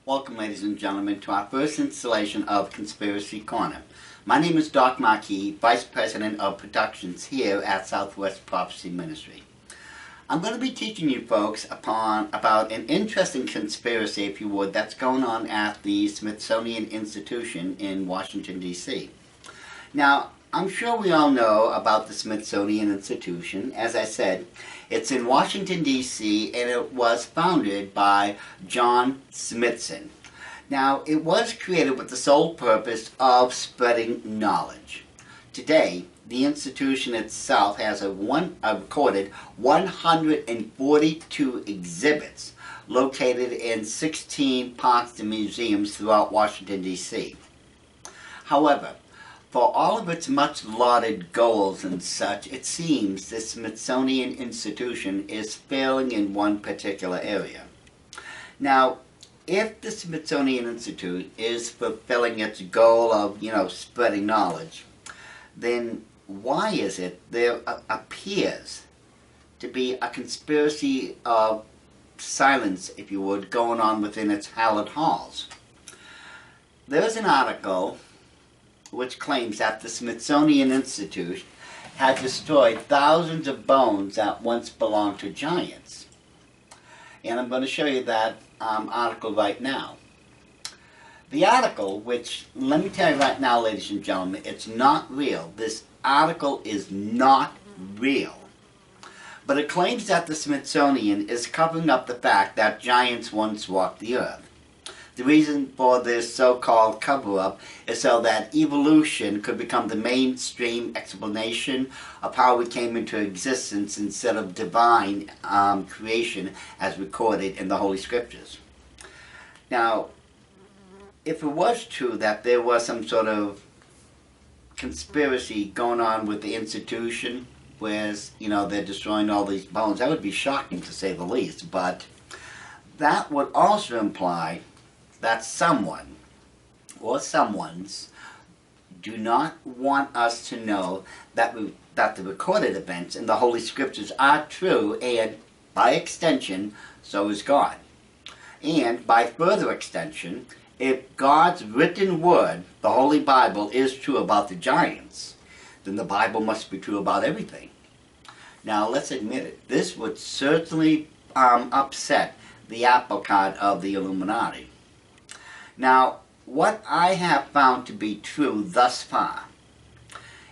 Welcome, ladies and gentlemen, to our first installation of Conspiracy Corner. My name is Doc Marquis, Vice President of Productions here at Southwest Prophecy Ministry. I'm going to be teaching you folks about an interesting conspiracy, if you would, that's going on at the Smithsonian Institution in Washington, D.C. Now, I'm sure we all know about the Smithsonian Institution. As I said, it's in Washington, D.C., and it was founded by John Smithson. Now, it was created with the sole purpose of spreading knowledge. Today, the institution itself has a recorded 142 exhibits located in 16 parks and museums throughout Washington, D.C. However, for all of its much lauded goals and such, it seems the Smithsonian Institution is failing in one particular area. Now, if the Smithsonian Institute is fulfilling its goal of, spreading knowledge, then why is it there appears to be a conspiracy of silence, if you would, going on within its hallowed halls? There's an article which claims that the Smithsonian Institute had destroyed thousands of bones that once belonged to giants. And I'm going to show you that article right now. The article, which, let me tell you right now, ladies and gentlemen, it's not real. This article is not real. But it claims that the Smithsonian is covering up the fact that giants once walked the earth. The reason for this so-called cover-up is so that evolution could become the mainstream explanation of how we came into existence instead of divine creation as recorded in the Holy Scriptures. Now, if it was true that there was some sort of conspiracy going on with the institution, whereas, they're destroying all these bones, that would be shocking to say the least, but that would also imply that someone or someones do not want us to know that the recorded events in the Holy Scriptures are true, and by extension, so is God. And by further extension, if God's written word, the Holy Bible, is true about the giants, then the Bible must be true about everything. Now, let's admit it, this would certainly upset the apple cart of the Illuminati. Now, what I have found to be true thus far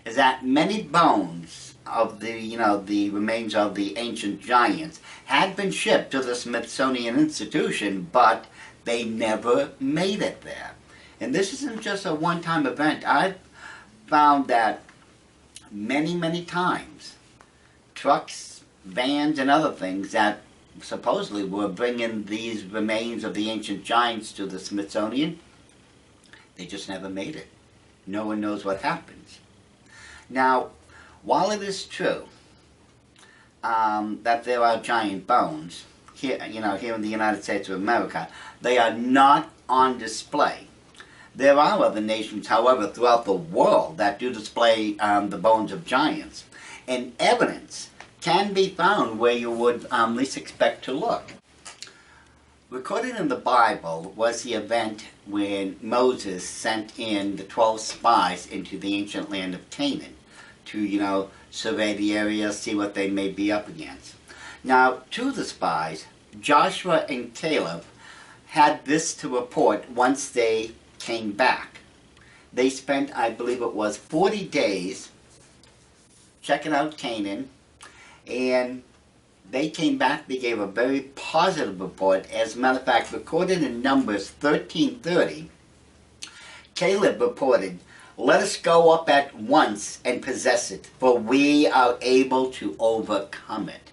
is that many bones of the remains of the ancient giants had been shipped to the Smithsonian Institution, but they never made it there. And this isn't just a one-time event. I've found that many, many times, trucks, vans, and other things that supposedly were bringing these remains of the ancient giants to the Smithsonian, they just never made it. No one knows what happens. Now, while it is true that there are giant bones here, here in the United States of America, they are not on display. There are other nations, however, throughout the world that do display the bones of giants, and evidence can be found where you would least expect to look. Recorded in the Bible was the event when Moses sent in the 12 spies into the ancient land of Canaan to, survey the area, see what they may be up against. Now, to the spies, Joshua and Caleb had this to report once they came back. They spent, I believe it was 40 days checking out Canaan, and they came back, they gave a very positive report. As a matter of fact, recorded in Numbers 13:30, Caleb reported, "Let us go up at once and possess it, for we are able to overcome it."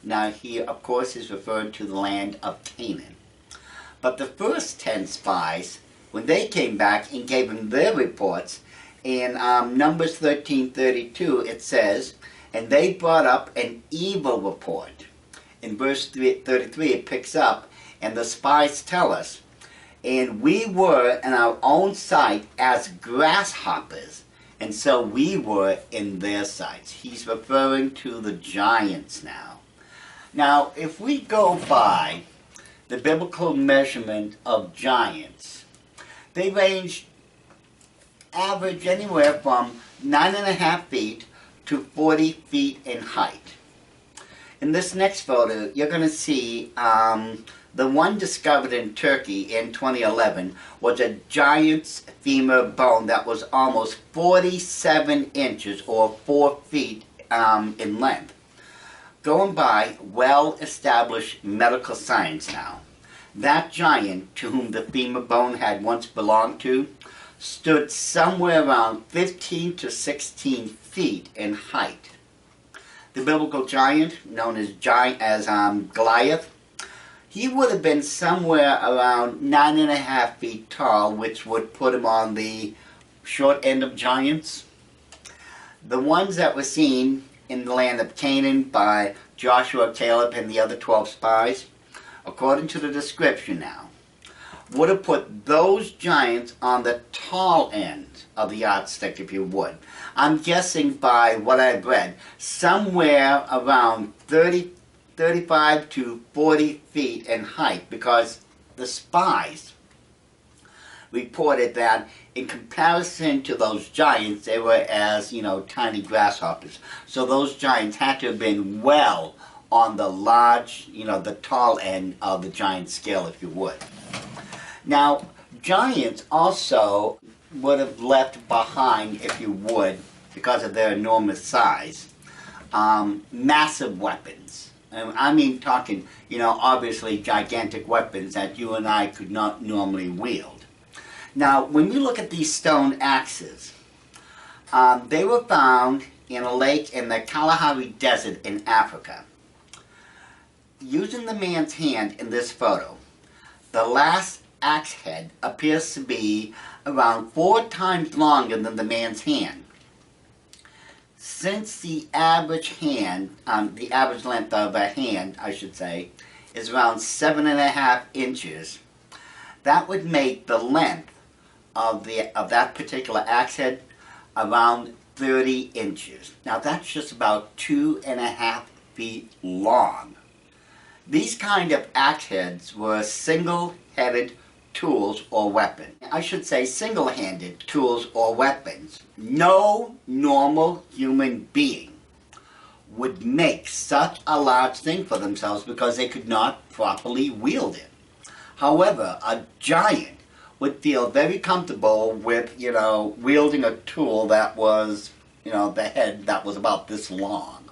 Now he, of course, is referring to the land of Canaan. But the first 10 spies, when they came back and gave him their reports, in Numbers 13:32 it says, "And they brought up an evil report." In verse 33 it picks up, "And the spies tell us, and we were in our own sight as grasshoppers, and so we were in their sights." He's referring to the giants now. Now, if we go by the biblical measurement of giants. They range average anywhere from 9.5 feet to 40 feet in height. In this next photo, you're going to see the one discovered in Turkey in 2011 was a giant's femur bone that was almost 47 inches or 4 feet in length. Going by well-established medical science now, that giant to whom the femur bone had once belonged to stood somewhere around 15 to 16 feet in height. The biblical giant, known as Goliath, he would have been somewhere around 9.5 feet tall, which would put him on the short end of giants. The ones that were seen in the land of Canaan by Joshua, Caleb, and the other 12 spies, according to the description now, would have put those giants on the tall end of the yardstick, if you would. I'm guessing by what I've read, somewhere around 35 to 40 feet in height, because the spies reported that in comparison to those giants, they were as, tiny grasshoppers. So those giants had to have been well on the large, the tall end of the giant scale, if you would. Now, giants also would have left behind, if you would, because of their enormous size, massive weapons. I mean talking, obviously gigantic weapons that you and I could not normally wield. Now, when you look at these stone axes, they were found in a lake in the Kalahari Desert in Africa. Using the man's hand in this photo, the last axe head appears to be around 4 times longer than the man's hand. Since the average length of a hand, I should say, is around 7.5 inches, that would make the length of that particular axe head around 30 inches. Now that's just about 2.5 feet long. These kind of axe heads were single-headed tools or weapons. I should say single-handed tools or weapons. No normal human being would make such a large thing for themselves because they could not properly wield it. However, a giant would feel very comfortable with, wielding a tool that was, the head that was about this long.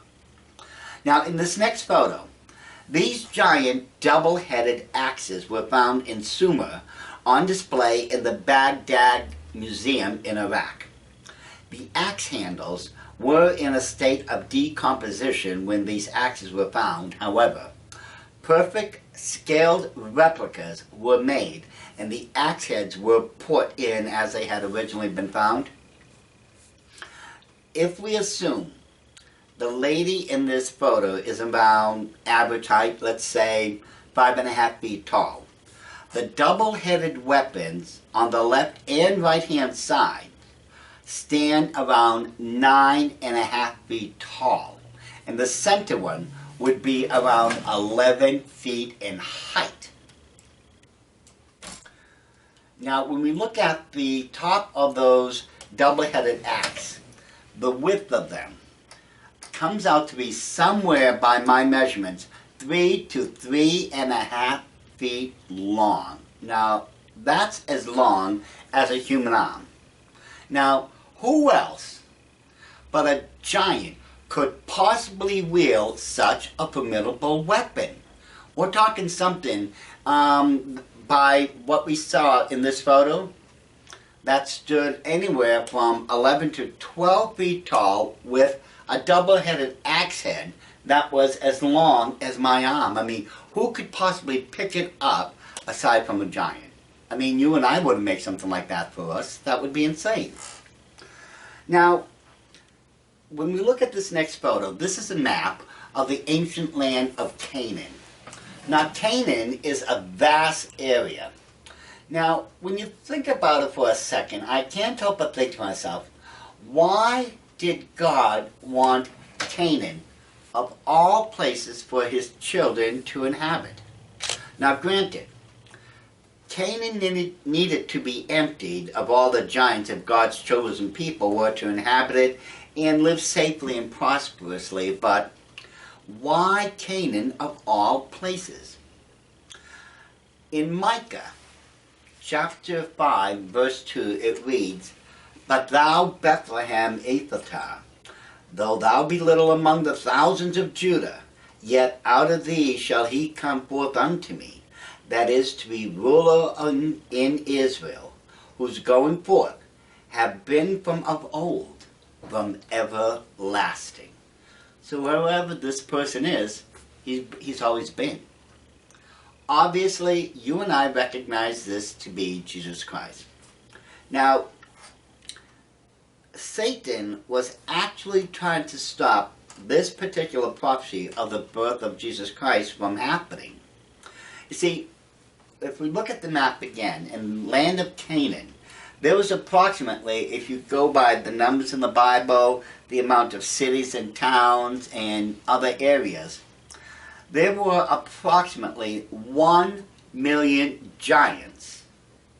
Now, in this next photo, these giant double-headed axes were found in Sumer on display in the Baghdad Museum in Iraq. The axe handles were in a state of decomposition when these axes were found. However, perfect scaled replicas were made and the axe heads were put in as they had originally been found. If we assume the lady in this photo is around average height, let's say 5.5 feet tall. The double-headed weapons on the left and right-hand side stand around 9.5 feet tall. And the center one would be around 11 feet in height. Now, when we look at the top of those double-headed axes, the width of them comes out to be somewhere, by my measurements, 3 to 3.5 feet long. Now, that's as long as a human arm. Now, who else but a giant could possibly wield such a formidable weapon? We're talking something, by what we saw in this photo, that stood anywhere from 11 to 12 feet tall with a double-headed axe head that was as long as my arm. I mean, who could possibly pick it up aside from a giant? I mean, you and I wouldn't make something like that for us. That would be insane. Now, when we look at this next photo, this is a map of the ancient land of Canaan. Now, Canaan is a vast area. Now, when you think about it for a second, I can't help but think to myself, why did God want Canaan, of all places, for his children to inhabit? Now granted, Canaan needed to be emptied of all the giants if God's chosen people were to inhabit it and live safely and prosperously, but why Canaan of all places? In Micah chapter 5 verse 2 it reads, "But thou Bethlehem Ephratah, though thou be little among the thousands of Judah, yet out of thee shall he come forth unto me, that is to be ruler in Israel, whose going forth have been from of old, from everlasting." So wherever this person is, he's always been. Obviously, you and I recognize this to be Jesus Christ. Now, Satan was actually trying to stop this particular prophecy of the birth of Jesus Christ from happening. You see, if we look at the map again, in the land of Canaan, there was approximately, if you go by the numbers in the Bible, the amount of cities and towns and other areas, there were approximately 1 million giants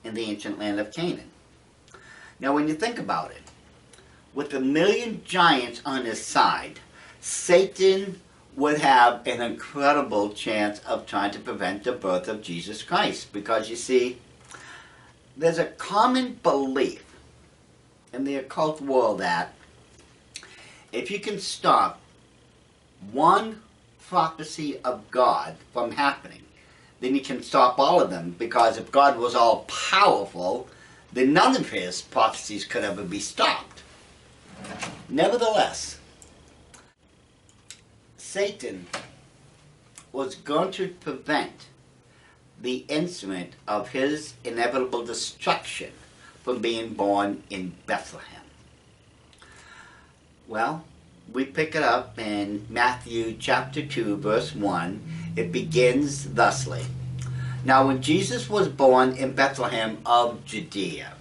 in the ancient land of Canaan. Now when you think about it, with 1 million giants on his side, Satan would have an incredible chance of trying to prevent the birth of Jesus Christ. Because you see, there's a common belief in the occult world that if you can stop one prophecy of God from happening, then you can stop all of them, because if God was all powerful, then none of his prophecies could ever be stopped. Nevertheless, Satan was going to prevent the instrument of his inevitable destruction from being born in Bethlehem. Well, we pick it up in Matthew chapter 2 verse 1. It begins thusly. "Now when Jesus was born in Bethlehem of Judea,"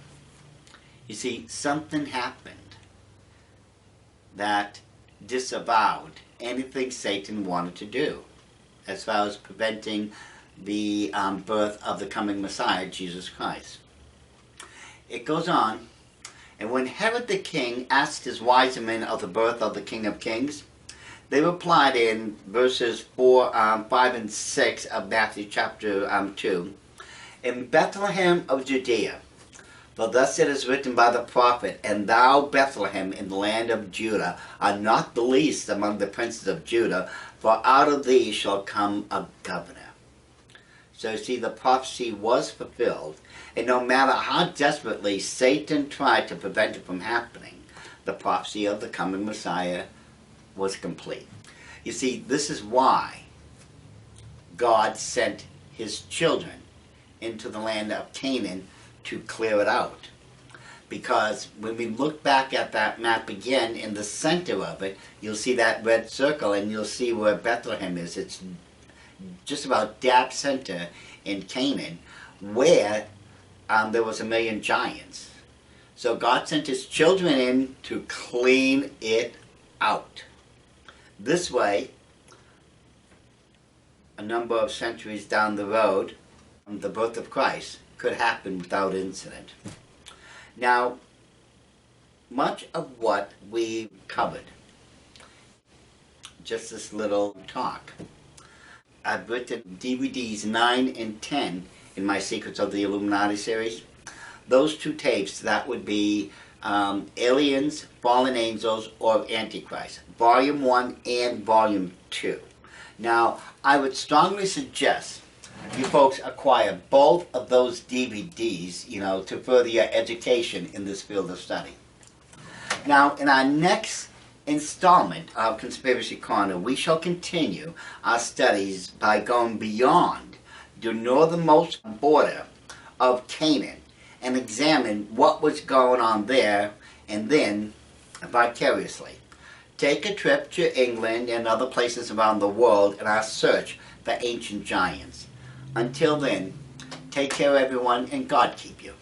you see, something happened that disavowed anything Satan wanted to do as far as preventing the birth of the coming Messiah, Jesus Christ. It goes on, "And when Herod the king asked his wise men of the birth of the King of Kings, they replied," in verses 4, 5, and 6 of Matthew chapter 2, "In Bethlehem of Judea, for thus it is written by the prophet, And thou, Bethlehem, in the land of Judah, art not the least among the princes of Judah, for out of thee shall come a governor." So you see, the prophecy was fulfilled, and no matter how desperately Satan tried to prevent it from happening, the prophecy of the coming Messiah was complete. You see, this is why God sent his children into the land of Canaan to clear it out. Because when we look back at that map again, in the center of it, you'll see that red circle, and you'll see where Bethlehem is. It's just about dab center in Canaan, where there was 1 million giants. So God sent his children in to clean it out. This way, a number of centuries down the road, the birth of Christ could happen without incident. Now, much of what we covered, just this little talk, I've written DVDs 9 and 10 in my Secrets of the Illuminati series. Those 2 tapes, that would be Aliens, Fallen Angels, or Antichrist, Volume 1 and Volume 2. Now, I would strongly suggest you folks acquire both of those DVDs, to further your education in this field of study. Now, in our next installment of Conspiracy Corner, we shall continue our studies by going beyond the northernmost border of Canaan and examine what was going on there, and then, vicariously, take a trip to England and other places around the world in our search for ancient giants. Until then, take care everyone, and God keep you.